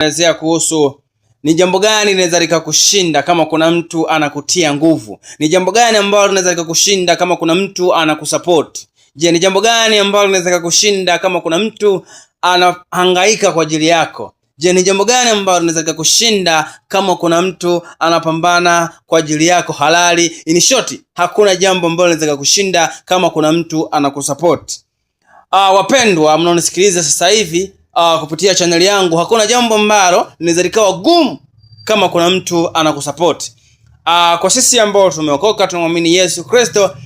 Elezea kuhusu ni jambo gani linaweza likakushinda kama kuna mtu anakutia nguvu. Ni jambo gani ambalo linaweza likakushinda kama kuna mtu anakusupport. Je, ni jambo gani ambalo linaweza likakushinda kama kuna mtu anahangaika kwa ajili yako. Je, ni jambo gani ambalo linaweza likakushinda kama kuna mtu anapambana kwa ajili yako halali. In short, hakuna jambo ambalo linaweza likakushinda kama kuna mtu anakusupport. Wapendwa mnaonisikiliza sasa hivi kupitia channel yangu, hakuna jambo ambalo linaweza likawa gumu kama kuna mtu anakusupport. Kwa sisi ambao tumeokoka, tunamwamini Yesu Kristo,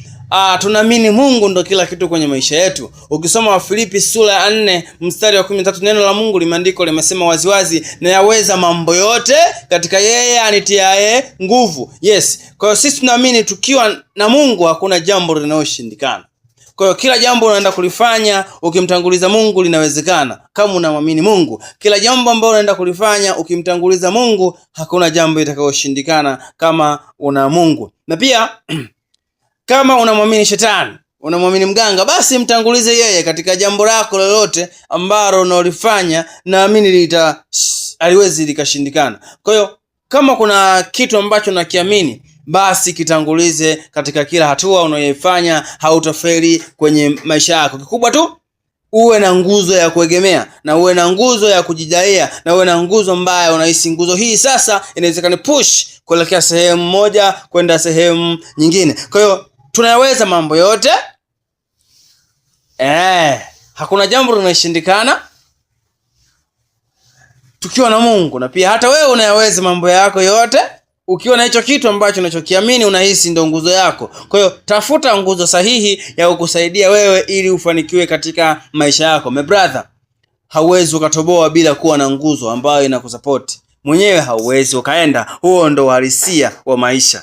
tunaamini Mungu ndo kila kitu kwenye maisha yetu. Ukisoma Wafilipi sura ya 4 mstari wa 13, neno la Mungu limeandikwa, limesema waziwazi, na yaweza mambo yote katika yeye anitiaye nguvu. Yes, kwa hiyo sisi tunaamini tukiwa na Mungu hakuna jambo linaloshindikana. Kwa hiyo kila jambo unaenda kulifanya ukimtanguliza Mungu linawezekana kama unamwamini Mungu. Kila jambo ambalo unaenda kulifanya ukimtanguliza Mungu, hakuna jambo litakaloshindikana kama una Mungu. Na pia kama unamwamini shetani, unamwamini mganga, basi mtangulize yeye katika jambo lako lolote ambalo unalifanya, naamini haliwezi likashindikana. Kwa hiyo kama kuna kitu ambacho nakiamini, basi kitangulize katika kila hatua unayoifanya, hautafeli kwenye maisha yako. Kikubwa tu uwe na nguzo ya kuegemea, na uwe na nguzo ya kujijaia, na uwe na nguzo mbaya unahisi nguzo hii sasa inawezekana push kuelekea sehemu moja kwenda sehemu nyingine. Kwa hiyo tunayaweza mambo yote. Hakuna jambo linaloshindikana tukiwa na Mungu. Na pia hata wewe unayaweza mambo yako yote ukiwa na hicho kitu ambacho unachokiamini unahisi ndio nguzo yako. Kwa hiyo tafuta nguzo sahihi ya kukusaidia wewe ili ufanikiwe katika maisha yako. My brother, hauwezi ukatoboa bila kuwa na nguzo ambayo inakusupport. Mwenyewe hauwezi ukaenda. Huo ndo uhalisia wa maisha.